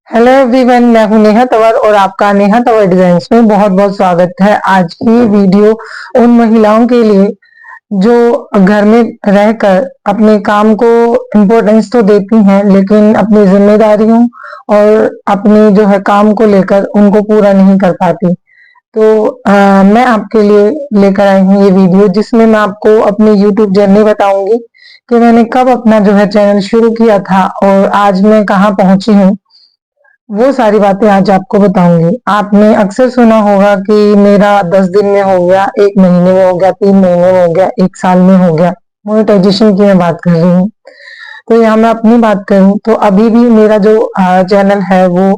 Hello everyone, मैं हूं नेहा तंवर और आपका नेहा तंवर डिजाइन्स में बहुत बहुत स्वागत है। आज की वीडियो उन महिलाओं के लिए जो घर में रहकर अपने काम को इम्पोर्टेंस तो देती हैं लेकिन अपनी जिम्मेदारियों और अपनी जो है काम को लेकर उनको पूरा नहीं कर पाती। तो मैं आपके लिए लेकर आई हूँ ये वीडियो जिसमें मैं आपको अपनी यूट्यूब जर्नी बताऊंगी कि मैंने कब अपना जो है चैनल शुरू किया था और आज मैं कहाँ पहुंची हूँ। वो सारी बातें आज आपको बताऊंगी। आपने अक्सर सुना होगा कि मेरा 10 दिन में हो गया, 1 महीने में हो गया, 3 महीने में हो गया, 1 साल में हो गया। मोनेटाइजेशन की मैं बात कर रही हूँ। तो यहाँ मैं अपनी बात करूँ तो अभी भी मेरा जो चैनल है वो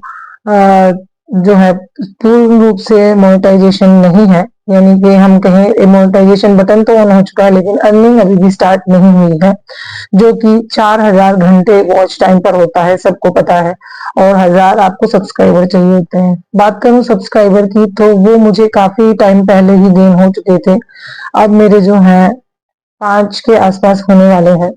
जो है पूर्ण रूप से मोनेटाइजेशन नहीं है। यानी कि हम कहें मोनेटाइजेशन बटन तो ऑन हो चुका है लेकिन अर्निंग अभी भी स्टार्ट नहीं हुई है, जो कि 4000 घंटे वॉच टाइम पर होता है, सबको पता है। और 1000 आपको सब्सक्राइबर चाहिए होते हैं। बात करूं सब्सक्राइबर की तो वो मुझे काफी टाइम पहले ही गेन हो चुके थे। अब मेरे जो है 5 के आसपास होने वाले हैं,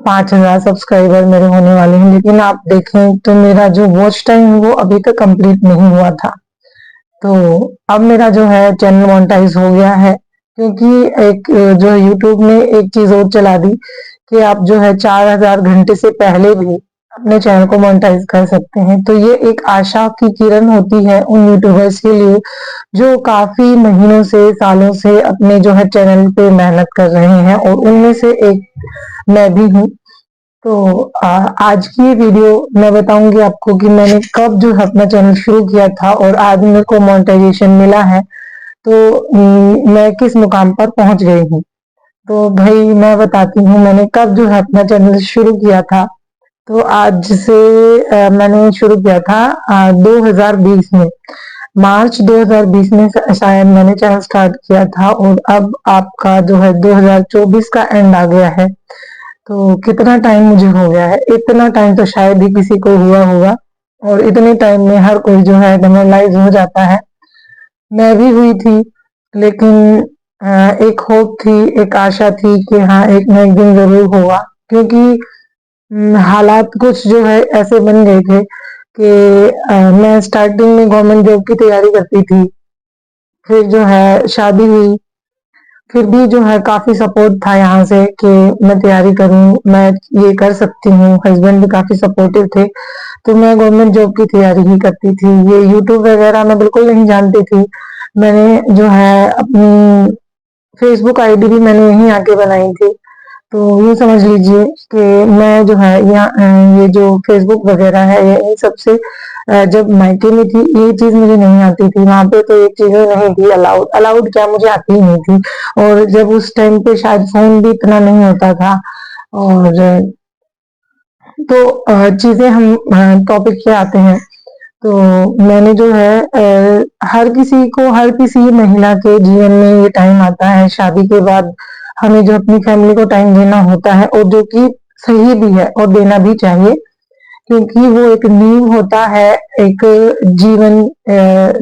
5000 सब्सक्राइबर मेरे होने वाले हैं। लेकिन आप देखें तो मेरा जो वॉच टाइम है वो अभी तक कंप्लीट नहीं हुआ था। तो अब मेरा जो है चैनल मोनेटाइज हो गया है, क्योंकि एक जो है यूट्यूब ने एक चीज और चला दी कि आप जो है 4000 घंटे से पहले भी अपने चैनल को मोनेटाइज कर सकते हैं। तो ये एक आशा की किरण होती है उन यूट्यूबर्स के लिए जो काफी महीनों से सालों से अपने जो है चैनल पे मेहनत कर रहे हैं, और उनमें से एक मैं भी हूँ। तो आज की वीडियो मैं बताऊंगी आपको कि मैंने कब जो है अपना चैनल शुरू किया था और आज मेरे को मोनेटाइजेशन मिला है। तो मैं किस मुकाम पर पहुंच गई हूँ। तो भाई मैं बताती हूँ मैंने कब जो है अपना चैनल शुरू किया था। तो आज से मैंने शुरू किया था 2020 में, मार्च 2020 में शायद मैंने चैनल स्टार्ट किया था, और अब आपका जो है 2024 का एंड आ गया है। तो कितना टाइम मुझे हो गया है, इतना टाइम तो शायद ही किसी को हुआ होगा। और इतने टाइम में हर कोई जो है डेमोरलाइज हो जाता है, मैं भी हुई थी। लेकिन एक होप थी, एक आशा थी कि हाँ एक न एक दिन जरूर होगा, क्योंकि हालात कुछ जो है ऐसे बन गए थे कि मैं स्टार्टिंग में गवर्नमेंट जॉब की तैयारी करती थी, फिर जो है शादी हुई, फिर भी जो है काफी सपोर्ट था यहाँ से कि मैं तैयारी करूं, मैं ये कर सकती हूँ। हस्बैंड भी काफी सपोर्टिव थे, तो मैं गवर्नमेंट जॉब की तैयारी ही करती थी। ये यूट्यूब वगैरह मैं बिल्कुल नहीं जानती थी। मैंने जो है अपनी फेसबुक आईडी भी मैंने यहीं आके बनाई थी। तो ये समझ लीजिए कि मैं जो है यहाँ ये जो फेसबुक वगैरह है ये इन सबसे जब मायके में थी ये चीज मुझे नहीं आती थी। वहां पे तो ये चीजें नहीं थी, अलाउड अलाउड क्या मुझे आती ही नहीं थी। और जब उस टाइम पे शायद फोन भी इतना नहीं होता था। और तो चीजें हम टॉपिक पे आते हैं। तो मैंने जो है हर किसी को, हर किसी महिला के जीवन में ये टाइम आता है शादी के बाद, हमें जो अपनी फैमिली को टाइम देना होता है, और जो कि सही भी है और देना भी चाहिए, क्योंकि वो एक नींव होता है। एक जीवन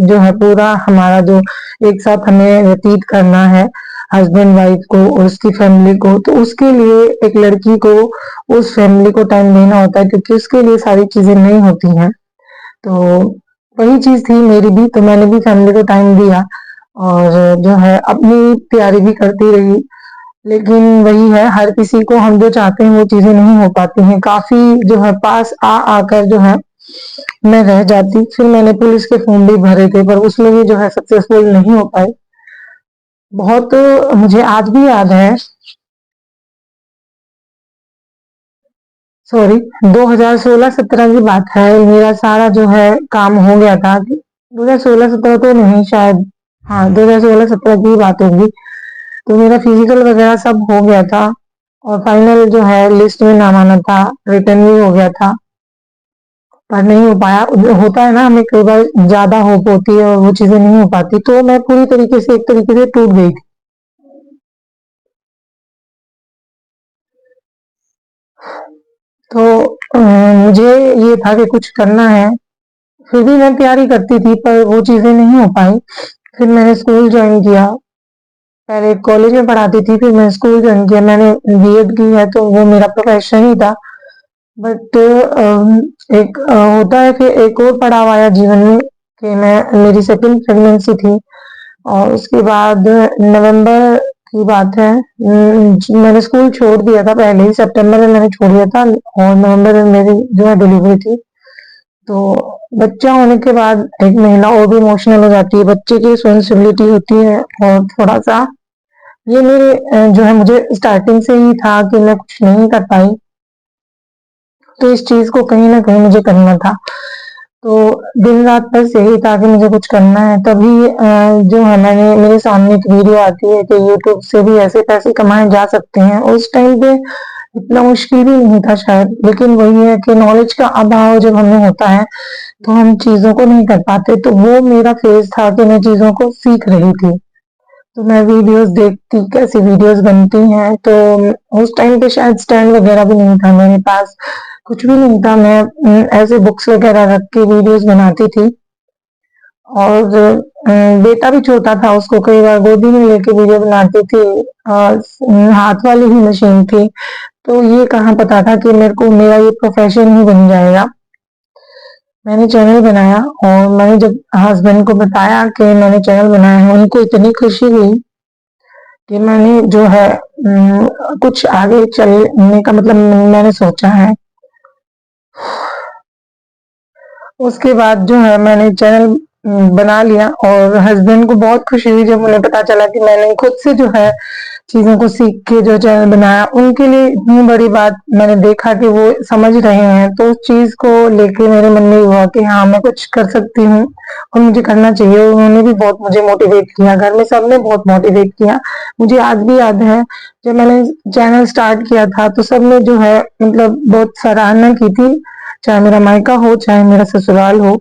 जो है पूरा हमारा जो एक साथ हमें व्यतीत करना है हस्बैंड वाइफ को और उसकी फैमिली को, तो उसके लिए एक लड़की को उस फैमिली को टाइम देना होता है, क्योंकि उसके लिए सारी चीजें नहीं होती हैं। तो वही चीज थी मेरी भी, तो मैंने भी फैमिली को टाइम दिया और जो है अपनी तैयारी भी करती रही। लेकिन वही है, हर किसी को हम जो चाहते हैं वो चीजें नहीं हो पाती हैं। काफी जो है पास आ आकर जो है मैं रह जाती। फिर मैंने पुलिस के फॉर्म भी भरे थे पर उसमें भी जो है सक्सेसफुल नहीं हो पाए। बहुत मुझे आज भी याद है, सॉरी, 2016-17 की बात है। मेरा सारा जो है काम हो गया था। 2016-17 तो नहीं शायद, हाँ 2016-17 की बात होगी। तो मेरा फिजिकल वगैरह सब हो गया था और फाइनल जो है लिस्ट में नाम आना था, रिटर्न भी हो गया था, पर नहीं हो पाया। होता है ना, हमें कई बार ज्यादा होप होती है और वो चीजें नहीं हो पाती, तो मैं पूरी तरीके से, एक तरीके से टूट गई थी। तो मुझे ये था कि कुछ करना है। फिर भी मैं तैयारी करती थी पर वो चीजें नहीं हो पाई। फिर मैंने स्कूल ज्वाइन किया। पहले कॉलेज में पढ़ाती थी, फिर मैंने स्कूल ज्वाइन किया। मैंने बीएड की है तो वो मेरा प्रोफेशन ही था। बट एक होता है कि एक और पड़ाव आया जीवन में कि मैं मेरी सेकंड प्रेगनेंसी थी और उसके बाद नवंबर की बात है। मैंने स्कूल छोड़ दिया था पहले ही, सितंबर में मैंने छोड़ दिया था और नवंबर में मेरी जो है डिलीवरी थी। तो बच्चा होने के बाद एक महिला और भी इमोशनल हो जाती है, बच्चे की रिस्पॉन्सिबिलिटी होती है और थोड़ा सा ये मेरे जो है मुझे स्टार्टिंग से ही था कि मैं कुछ नहीं कर पाई, तो इस चीज को कहीं ना कहीं मुझे करना था। तो दिन रात बस यही था कि मुझे कुछ करना है। तभी जो है मैंने मेरे सामने एक वीडियो आती है कि यूट्यूब से भी ऐसे पैसे कमाए जा सकते हैं। उस टाइम पे इतना मुश्किल भी नहीं था शायद, लेकिन वही है कि नॉलेज का अभाव जब हमें होता है तो हम चीजों को नहीं कर पाते। तो वो मेरा फेज था कि मैं चीजों को सीख रही थी। तो मैं वीडियोस देखती कैसी वीडियोस बनती हैं। तो उस टाइम पे शायद स्टैंड वगैरह भी नहीं था मेरे पास, कुछ भी नहीं था। मैं ऐसे बुक्स वगैरह रख के वीडियोस बनाती थी और बेटा भी छोटा था, उसको कई बार गोदी में लेके वीडियो बनाती थी। हाथ वाली ही मशीन थी, तो ये कहाँ पता था कि मेरे को मेरा ये प्रोफेशन ही बन जाएगा। मैंने चैनल बनाया और मैंने जब हस्बैंड को बताया कि मैंने चैनल बनाया है, उनको इतनी खुशी हुई कि मैंने जो है कुछ आगे चलने का मतलब मैंने सोचा है। उसके बाद जो है मैंने चैनल बना लिया और हस्बैंड को बहुत खुशी हुई जब उन्हें पता चला कि मैंने खुद से जो है चीजों को सीख के जो चैनल बनाया। उनके लिए इतनी बड़ी बात मैंने देखा कि वो समझ रहे हैं, तो उस चीज को लेके मेरे मन में हुआ कि हाँ मैं कुछ कर सकती हूँ और मुझे करना चाहिए। और उन्होंने भी बहुत मुझे मोटिवेट किया, घर में सबने बहुत मोटिवेट किया। मुझे आज भी याद है जब मैंने चैनल स्टार्ट किया था तो सबने जो है मतलब बहुत सराहना की थी, चाहे मेरा मायका हो चाहे मेरा ससुराल हो।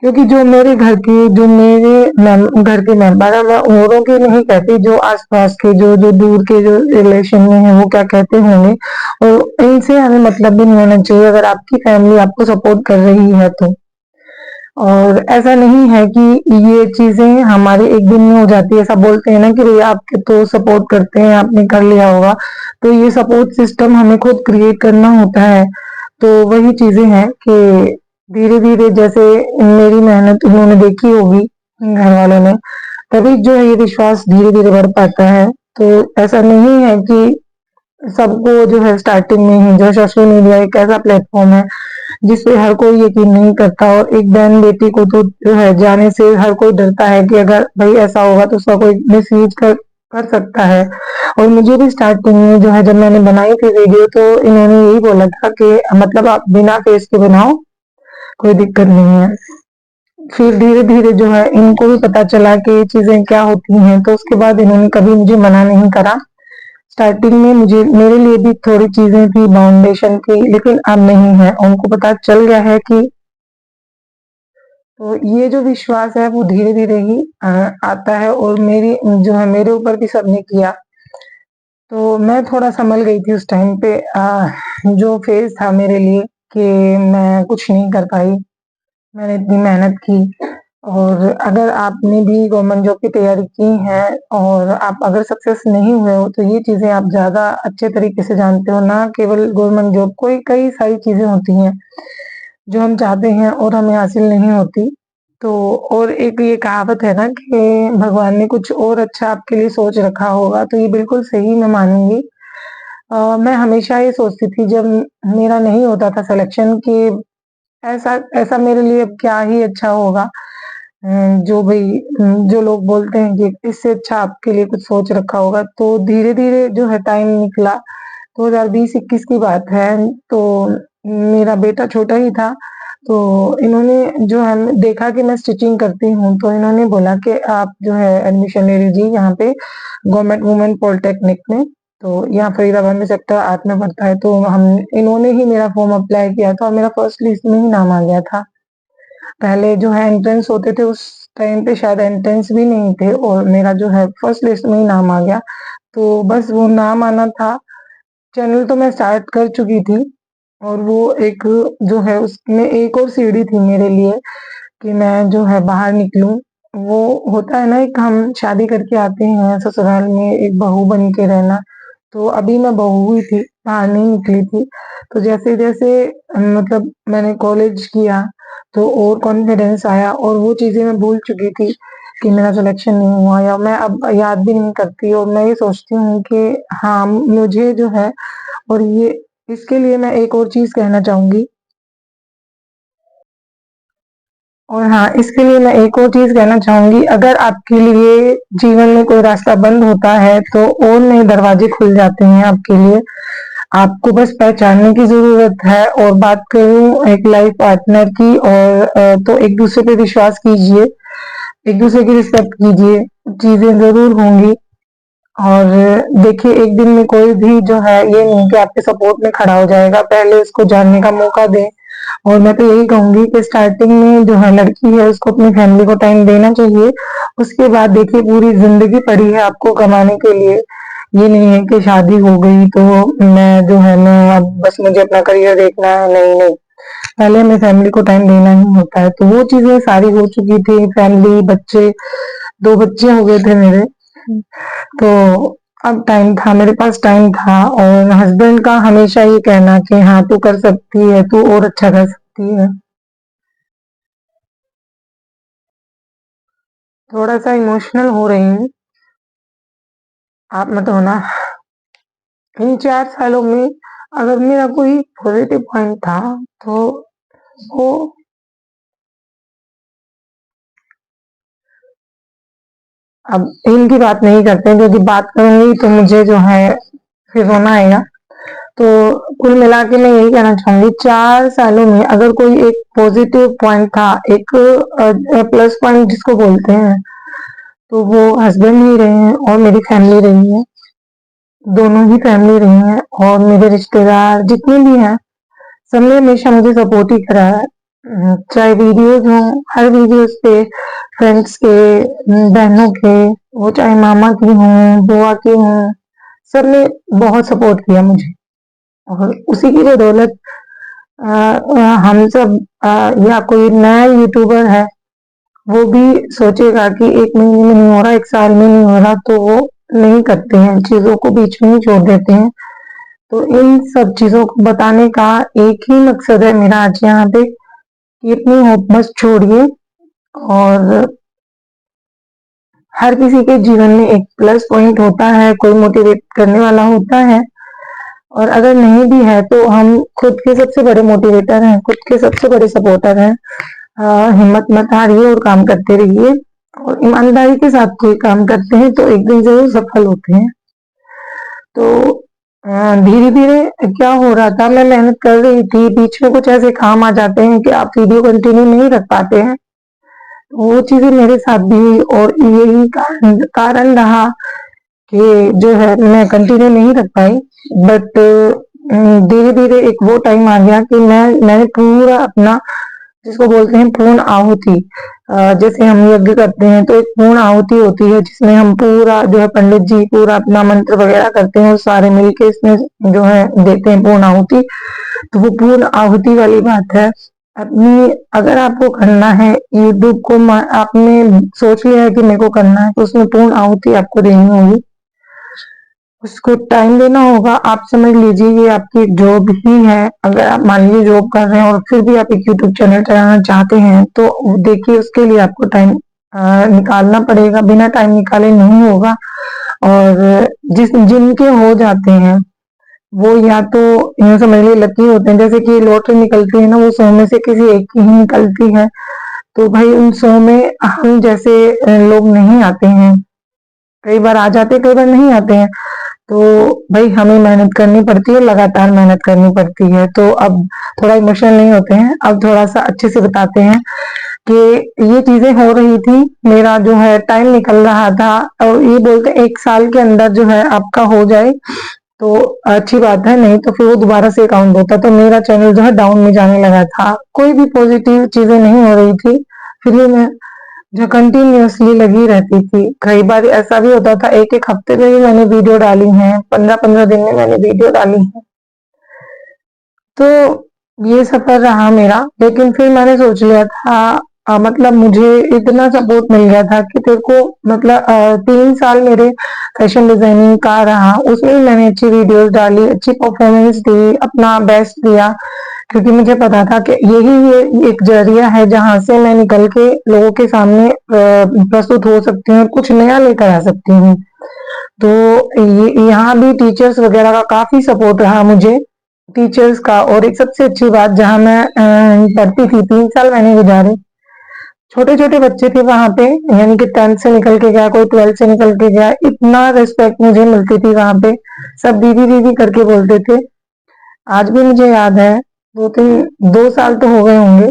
क्योंकि जो मेरे घर के जो मेरे घर के मेंबर है, मैं औरों के नहीं कहती, जो आसपास के जो जो दूर के जो रिलेशन में है वो क्या कहते होंगे, और इनसे हमें मतलब भी नहीं होना चाहिए अगर आपकी फैमिली आपको सपोर्ट कर रही है तो। और ऐसा नहीं है कि ये चीजें हमारे एक दिन में हो जाती है। ऐसा बोलते हैं ना कि भैया आपके तो सपोर्ट करते हैं, आपने कर लिया होगा, तो ये सपोर्ट सिस्टम हमें खुद क्रिएट करना होता है। तो वही चीजें हैं कि धीरे धीरे जैसे मेरी मेहनत उन्होंने देखी होगी घर वालों ने, तभी जो है ये विश्वास धीरे धीरे बढ़ पाता है। तो ऐसा नहीं है कि सबको जो है स्टार्टिंग में ही जो सोशल मीडिया एक ऐसा प्लेटफॉर्म है जिसपे हर कोई यकीन नहीं करता, और एक बहन बेटी को तो जो है जाने से हर कोई डरता है कि अगर भाई ऐसा होगा तो उसका कोई मिसयूज कर सकता है। और मुझे भी स्टार्टिंग में जो है जब मैंने बनाई थी वीडियो तो इन्होंने यही बोला था कि मतलब आप बिना फेस के बनाओ, कोई दिक्कत नहीं है। फिर धीरे धीरे जो है इनको भी पता चला कि ये चीजें क्या होती हैं, तो उसके बाद इन्होंने कभी मुझे मना नहीं करा। स्टार्टिंग में मुझे मेरे लिए भी थोड़ी चीजें थी बाउंडेशन की, लेकिन अब नहीं है, उनको पता चल गया है कि तो ये जो विश्वास है वो धीरे धीरे ही आता है। और मेरी जो है मेरे ऊपर भी सबने किया, तो मैं थोड़ा संभल गई थी उस टाइम पे। जो फेज था मेरे लिए कि मैं कुछ नहीं कर पाई, मैंने इतनी मेहनत की। और अगर आपने भी गवर्नमेंट जॉब की तैयारी की है और आप अगर सक्सेस नहीं हुए हो तो ये चीजें आप ज्यादा अच्छे तरीके से जानते हो। ना केवल गवर्नमेंट जॉब, कोई कई सारी चीजें होती हैं जो हम चाहते हैं और हमें हासिल नहीं होती। तो और एक ये कहावत है ना कि भगवान ने कुछ और अच्छा आपके लिए सोच रखा होगा, तो ये बिल्कुल सही मैं मानूंगी। मैं हमेशा ये सोचती थी जब मेरा नहीं होता था सिलेक्शन कि ऐसा ऐसा मेरे लिए अब क्या ही अच्छा होगा। जो भाई जो लोग बोलते हैं कि इससे अच्छा आपके लिए कुछ सोच रखा होगा। तो धीरे धीरे जो है टाइम निकला, 2020-21 की बात है। तो मेरा बेटा छोटा ही था, तो इन्होंने जो है देखा कि मैं स्टिचिंग करती हूँ, तो इन्होंने बोला कि आप जो है एडमिशन ले लीजिए यहाँ पे गवर्नमेंट वुमेन पॉलिटेक्निक में। तो यहाँ फरीदाबाद में सेक्टर 8 में पड़ता है। तो हम इन्होंने ही मेरा फॉर्म अप्लाई किया था और मेरा फर्स्ट लिस्ट में ही नाम आ गया था। पहले जो है एंट्रेंस होते थे उस टाइम पे शायद एंट्रेंस भी नहीं थे, और मेरा जो है फर्स्ट लिस्ट में ही नाम आ गया। तो बस वो नाम आना था। चैनल तो मैं स्टार्ट कर चुकी थी, और वो एक जो है उसमें एक और सीढ़ी थी मेरे लिए कि मैं जो है बाहर निकलूं। वो होता है ना, एक हम शादी करके आते हैं ससुराल में एक बहू बन के रहना, तो अभी मैं बहू हुई थी, बाहर नहीं निकली थी। तो जैसे-जैसे मतलब मैंने कॉलेज किया, तो और कॉन्फिडेंस आया और वो चीज़ें मैं भूल चुकी थी कि मेरा सिलेक्शन नहीं हुआ या मैं अब याद भी नहीं करती और मैं ये सोचती हूँ कि हाँ, मुझे जो है और ये इसके लिए मैं एक और चीज़ कहना चाहूँगी और हाँ, इसके लिए मैं एक और चीज़ कहना चाहूँगी, अगर आपके लिए जीवन में कोई रास्ता बंद होता है, तो और नए दरवाजे खुल जाते हैं आपके लिए। आपको बस पहचानने की ज़रूरत है और बात करूँ एक लाइफ पार्टनर की और तो एक-दूसरे पे विश्वास कीजिए, एक-दूसरे की रिस्पेक्ट कीजिए, चीज़ें ज़रूर होंगी और देखिए एक दिन में कोई भी जो है ये नहीं कि आपके सपोर्ट में खड़ा हो जाएगा, पहले उसको जानने का मौका दें और मैं तो यही कहूँगी कि स्टार्टिंग में जो है लड़की है उसको अपनी फैमिली को टाइम देना चाहिए। उसके बाद देखिए पूरी ज़िंदगी पड़ी है आपको कमाने के लिए। ये नहीं है कि शादी हो गई तो मैं जो है मैं अब बस मुझे अपना करियर देखना है, नहीं, नहीं। पहले हमें फैमिली को टाइम देना ही होता है। तो वो चीज़ें सारी हो चुकी थी, फैमिली, बच्चे, 2 बच्चे हो गए थे मेरे। तो अब टाइम था, मेरे पास टाइम था और हस्बैंड का हमेशा ये कहना कि हाँ, तू कर सकती है, तू और अच्छा कर सकती है। थोड़ा-सा इमोशनल हो रही हूँ, आप मत होना। इन 4 सालों में अगर मेरा कोई पॉज़िटिव पॉइंट था, तो वो अब इनकी बात नहीं करते हैं क्योंकि बात करूँगी तो मुझे जो है फिर रोना आएगा। तो कुल मिला के मैं यही कहना चाहूँगी 4 सालों में अगर कोई एक पॉज़िटिव पॉइंट था, एक प्लस पॉइंट जिसको बोलते हैं, तो वो हस्बैंड ही रहे हैं और मेरी फैमिली रही है। दोनों ही फैमिली रही हैं और मेरे रिश्तेदार जितने भी हैं, सबने हमेशा मुझे सपोर्ट ही करा है। चाहे वीडियोज़ हों, हर वीडियोज़ पे फ्रेंड्स के, बहनों के, वो चाहे मामा की हों, बुआ की हों, सबने बहुत सपोर्ट किया मुझे और उसी की बदौलत हम सब या कोई नया यूट्यूबर है, वो भी सोचेगा कि 1 महीने में नहीं हो रहा, 1 साल में नहीं हो रहा, तो वो नहीं करते हैं, चीज़ों को बीच में ही छोड़ देते हैं। तो इन सब चीज़ों को बताने का एक ही मकसद है मेरा आज यहाँ पे कि अपनी होप मत छोड़िए और हर किसी के जीवन में एक प्लस पॉइंट होता है, कोई मोटिवेट करने वाला होता है और अगर नहीं भी है तो हम खुद के सबसे बड़े मोटिवेटर हैं, खुद के सबसे बड़े सपोर्टर हैं। हिम्मत मत हारिए और काम करते रहिए और ईमानदारी के साथ कोई काम करते हैं तो एक दिन ज़रूर सफल होते हैं। तो धीरे-धीरे क्या हो रहा था, मैं मेहनत कर रही थी, बीच में कुछ ऐसे काम आ जाते हैं कि आप वीडियो कंटिन्यू नहीं रख पाते हैं। वो चीज़ें मेरे साथ भी हुई और यही कारण कारण रहा कि जो है मैं कंटिन्यू नहीं रख पाई बट धीरे-धीरे एक वो टाइम आ गया कि मैंने पूरा अपना जिसको बोलते हैं पूर्ण आहुति जैसे हम यज्ञ करते हैं तो एक पूर्ण आहुति होती है जिसमें हम पूरा जो है पंडित जी पूरा अपना मंत्र वगैरह करते हैं और सारे मिलके इसमें जो है देते हैं पूर्ण आहुति तो वो पूर्ण आहुति वाली बात है अपनी अगर आपको करना है यूट्यूब को आपने सोच लिया है कि मेरे को करना है तो उसमें पूर्ण आहुति आपको देनी होगी उसको टाइम देना होगा आप समझ लीजिए ये आपकी एक जॉब ही है अगर आप मान लीजिए जॉब कर रहे हैं और फिर भी आप एक यूट्यूब चैनल चलाना चाहते हैं तो देखिए उसके लिए आपको टाइम निकालना पड़ेगा बिना टाइम निकाले नहीं होगा और जिनके हो जाते हैं वो या तो यूं समझ लीजिए लकी होते हैं जैसे कि लॉटरी निकलती है ना वो 100 में से किसी एक की ही निकलती है तो भाई उन 100 में हम जैसे लोग नहीं आते हैं कई बार आ जाते हैं कई बार नहीं आते हैं तो भाई हमें मेहनत करनी पड़ती है लगातार मेहनत करनी पड़ती है तो अब थोड़ा इमोशनल नहीं होते हैं अब थोड़ा सा अच्छे से बताते हैं कि ये चीजें हो रही थी मेरा जो है टाइम निकल रहा था और ये बोलते 1 साल के अंदर जो है आपका हो जाए तो अच्छी बात है नहीं तो फिर वो दोबारा से अकाउंट होता तो मेरा चैनल जो है डाउन में जाने लगा था कोई भी पॉजिटिव चीजें नहीं हो रही थी फिर भी मैं जो कंटिन्यूअसली लगी रहती थी कई बार ऐसा भी होता था एक एक हफ्ते में भी मैंने वीडियो डाली हैं 15-15 दिन में मैंने वीडियो डाली है तो ये सफर रहा मेरा लेकिन फिर मैंने सोच लिया था मतलब मुझे इतना सपोर्ट मिल गया था कि तेरे को मतलब 3 साल मेरे फैशन डिजाइनिंग का रहा, उसमें भी मैंने अच्छी वीडियोस डाली, अच्छी परफॉर्मेंस दी, अपना बेस्ट दिया, क्योंकि मुझे पता था कि यही ये एक जरिया है जहां से मैं निकल के लोगों के सामने प्रस्तुत हो सकती हूँ और कुछ नया लेकर आ सकती हूँ। तो यहाँ भी टीचर्स वगैरह का काफी सपोर्ट रहा मुझे, टीचर्स का। और एक सबसे अच्छी बात, जहाँ मैं पढ़ती थी, 3 साल मैंने गुजारे, छोटे छोटे बच्चे थे वहां पे, यानी कि 10th से निकल के गया, कोई 12th से निकल के गया, इतना रिस्पेक्ट मुझे मिलती थी वहां पे, सब दीदी दीदी करके बोलते थे। आज भी मुझे याद है, 2 साल तो हो गए होंगे,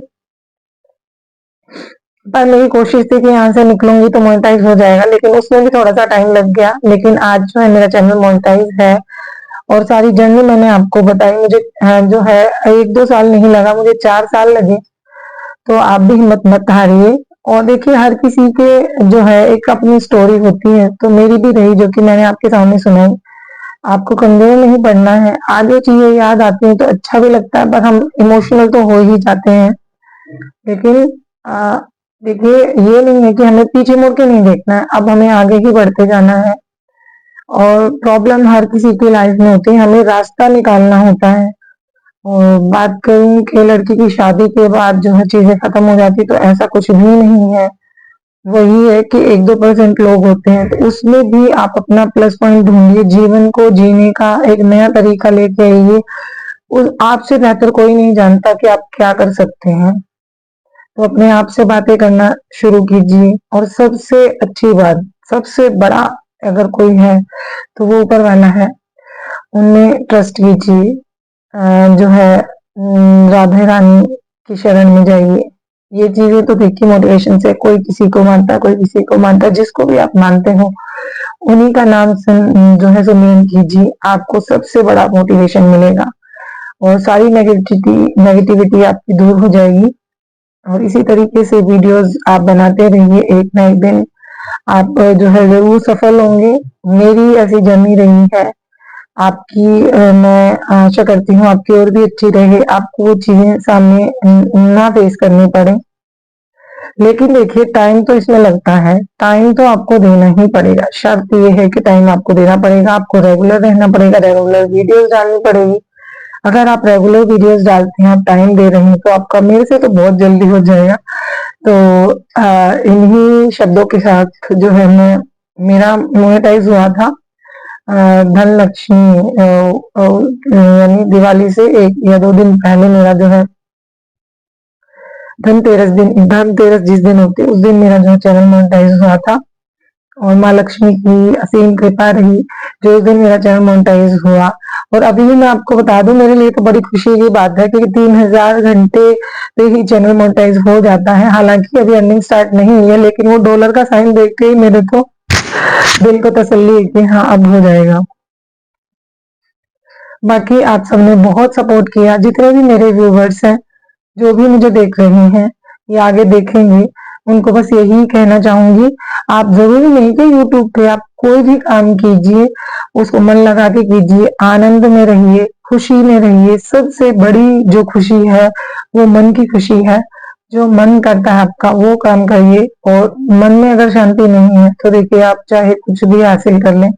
पर मेरी कोशिश थी कि यहाँ से निकलूंगी तो मोनेटाइज हो जाएगा, लेकिन उसमें भी थोड़ा सा टाइम लग गया। लेकिन आज जो है मेरा चैनल मोनेटाइज है, और सारी जर्नी मैंने आपको बताई। मुझे जो है 1-2 साल नहीं लगा, मुझे 4 साल लगे। तो आप भी हिम्मत मत हारिए। और देखिए, हर किसी के जो है एक अपनी स्टोरी होती है, तो मेरी भी रही, जो कि मैंने आपके सामने सुनाई। आपको कमजोर नहीं पड़ना है। आज वो चीजें याद आती हैं तो अच्छा भी लगता है, पर हम इमोशनल तो हो ही जाते हैं। लेकिन आ, देखिए, ये नहीं है कि हमें पीछे मुड़ के नहीं देखना है, अब हमें आगे ही बढ़ते जाना है। और प्रॉब्लम हर किसी की लाइफ में होती है, हमें रास्ता निकालना होता है। और बात करूं कि लड़की की शादी के बाद जो है चीजें खत्म हो जाती, तो ऐसा कुछ भी नहीं है। वही है कि 1-2% लोग होते हैं, तो उसमें भी आप अपना प्लस पॉइंट ढूंढिए, जीवन को जीने का एक नया तरीका लेके आइए। उस आपसे बेहतर कोई नहीं जानता कि आप क्या कर सकते हैं, तो अपने आप से बातें करना शुरू कीजिए। और सबसे अच्छी बात, सबसे बड़ा अगर कोई है तो वो ऊपर वाला है, उनमें ट्रस्ट कीजिए। जो है राधे रानी की शरण में जाइए। ये चीजें तो देखिए, मोटिवेशन से कोई किसी को मानता है, कोई किसी को मानता है, जिसको भी आप मानते हो उन्हीं का नाम जो है सुमिरन कीजिए, आपको सबसे बड़ा मोटिवेशन मिलेगा, और सारी नेगेटिविटी नेगेटिविटी आपकी दूर हो जाएगी। और इसी तरीके से वीडियोस आप बनाते रहिए, एक ना एक दिन आप जो है जरूर सफल होंगे। मेरी ऐसी जर्नी रही है, आपकी मैं आशा करती हूँ आपकी और भी अच्छी रहे, आपको वो चीजें सामने ना फेस करनी पड़े। लेकिन देखिए, टाइम तो इसमें लगता है, टाइम तो आपको देना ही पड़ेगा। शर्त ये है कि टाइम आपको देना पड़ेगा, आपको रेगुलर रहना पड़ेगा, रेगुलर वीडियोस डालनी पड़ेगी। अगर आप रेगुलर वीडियोस डालते हैं, आप टाइम दे रहे हैं, तो आपका मेरे से तो बहुत जल्दी हो जाएगा। तो इन्हीं शब्दों के साथ जो है मैं मेरा मोनेटाइज हुआ था धन लक्ष्मी, यानी दिवाली से 1 या 2 दिन पहले मेरा जो है धनतेरस जिस दिन होती है, उस दिन मेरा जो चैनल मोनेटाइज हुआ था। और माँ लक्ष्मी की असीम कृपा रही, जो उस दिन मेरा चैनल मोनेटाइज हुआ। और अभी भी मैं आपको बता दूं, मेरे लिए तो बड़ी खुशी की बात है, क्योंकि 3000 घंटे पे ही चैनल मोनेटाइज हो जाता है। हालांकि अभी अर्निंग स्टार्ट नहीं हुई है, लेकिन वो डॉलर का साइन देख के ही मेरे तो दिल को तसल्ली है कि हाँ, अब हो जाएगा। बाकी आप सबने बहुत सपोर्ट किया, जितने भी मेरे व्यूवर्स हैं, जो भी मुझे देख रहे हैं या आगे देखेंगे, उनको बस यही कहना चाहूंगी, आप जरूरी नहीं कि यूट्यूब पे आप कोई भी काम कीजिए, उसको मन लगा के कीजिए, आनंद में रहिए, खुशी में रहिए। सबसे बड़ी जो खुशी है वो मन की खुशी है। जो मन करता है आपका वो काम करिए, और मन में अगर शांति नहीं है तो देखिए, आप चाहे कुछ भी हासिल कर लें,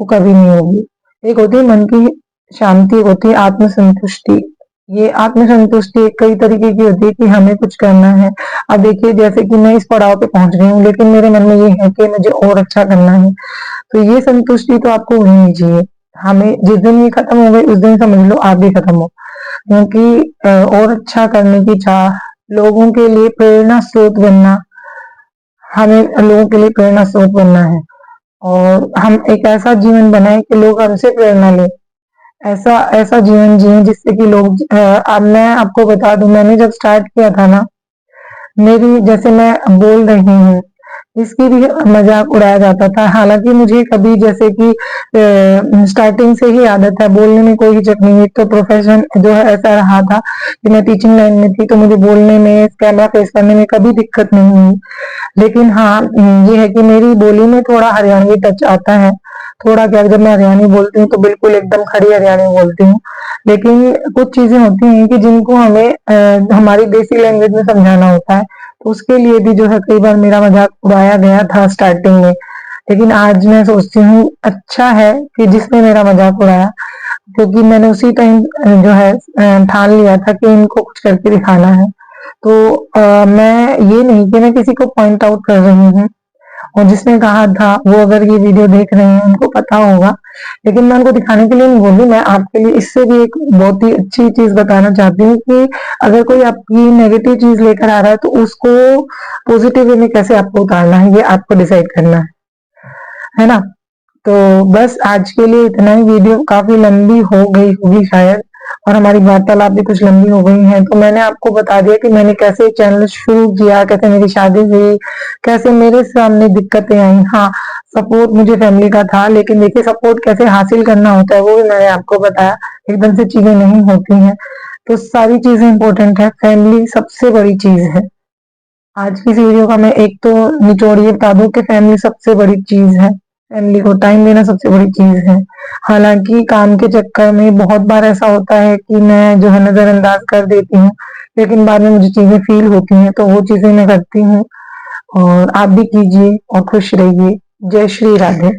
वो कभी नहीं होगी। एक होती है मन की शांति, होती है आत्म संतुष्टि। ये आत्म संतुष्टि कई तरीके की होती है कि हमें कुछ करना है। अब देखिए, जैसे कि मैं इस पड़ाव पे पहुंच गई हूँ, लेकिन मेरे मन में ये है कि मुझे और अच्छा करना है, तो ये संतुष्टि तो आपको होनी चाहिए। हमें जिस दिन ये खत्म हो गई, उस दिन समझ लो आप भी खत्म हो, क्योंकि और अच्छा करने की चाह, लोगों के लिए प्रेरणा स्रोत बनना, हमें लोगों के लिए प्रेरणा स्रोत बनना है। और हम एक ऐसा जीवन बनाए कि लोग हमसे प्रेरणा लें, ऐसा ऐसा जीवन जिए जिससे कि लोग अब मैं आपको बता दूं, मैंने जब स्टार्ट किया था ना, मेरी जैसे मैं बोल रही हूँ, इसकी भी मजाक उड़ाया जाता था। हालांकि मुझे कभी जैसे कि स्टार्टिंग से ही आदत है, बोलने में कोई हिचक नहीं। एक तो प्रोफेशन जो है ऐसा रहा था कि मैं टीचिंग लाइन में थी, तो मुझे बोलने में, कैमरा फेस करने में कभी दिक्कत नहीं हुई। लेकिन हाँ, ये है कि मेरी बोली में थोड़ा हरियाणवी टच आता है। थोड़ा क्या, जब मैं हरियाणवी बोलती हूँ तो बिल्कुल एकदम खड़ी हरियाणवी बोलती हूँ। लेकिन कुछ चीजें होती हैं कि जिनको हमें हमारी देसी लैंग्वेज में समझाना होता है, तो उसके लिए भी जो है कई बार मेरा मजाक उड़ाया गया था स्टार्टिंग में। लेकिन आज मैं सोचती हूँ अच्छा है कि जिसने मेरा मजाक उड़ाया, क्योंकि मैंने उसी टाइम जो है ठान लिया था कि इनको कुछ करके दिखाना है। तो मैं ये नहीं कि मैं किसी को पॉइंट आउट कर रही हूँ, और जिसने कहा था वो अगर ये वीडियो देख रहे हैं उनको पता होगा, लेकिन मैं उनको दिखाने के लिए नहीं बोल रही, मैं आपके लिए इससे भी एक बहुत ही अच्छी चीज बताना चाहती हूँ कि अगर कोई आपकी नेगेटिव चीज लेकर आ रहा है तो उसको पॉजिटिव वे में कैसे आपको उतारना है, ये आपको डिसाइड करना है ना। तो बस आज के लिए इतना ही। वीडियो काफी लंबी हो गई होगी शायद, और हमारी वार्तालाप भी कुछ लंबी हो गई है। तो मैंने आपको बता दिया कि मैंने कैसे चैनल शुरू किया, कैसे मेरी शादी हुई, कैसे मेरे सामने दिक्कतें आई। हाँ, सपोर्ट मुझे फैमिली का था, लेकिन देखिए सपोर्ट कैसे हासिल करना होता है वो भी मैंने आपको बताया। एकदम से चीजें नहीं होती हैं, तो सारी चीजें इंपॉर्टेंट है, फैमिली सबसे बड़ी चीज है। आज की इस वीडियो का मैं एक तो निचोड़ ये बता दूं कि फैमिली सबसे बड़ी चीज है, फैमिली को टाइम देना सबसे बड़ी चीज है। हालांकि काम के चक्कर में बहुत बार ऐसा होता है कि मैं जो है नजरअंदाज कर देती हूँ, लेकिन बाद में मुझे चीजें फील होती हैं, तो वो चीजें मैं करती हूँ। और आप भी कीजिए और खुश रहिए। जय श्री राधे।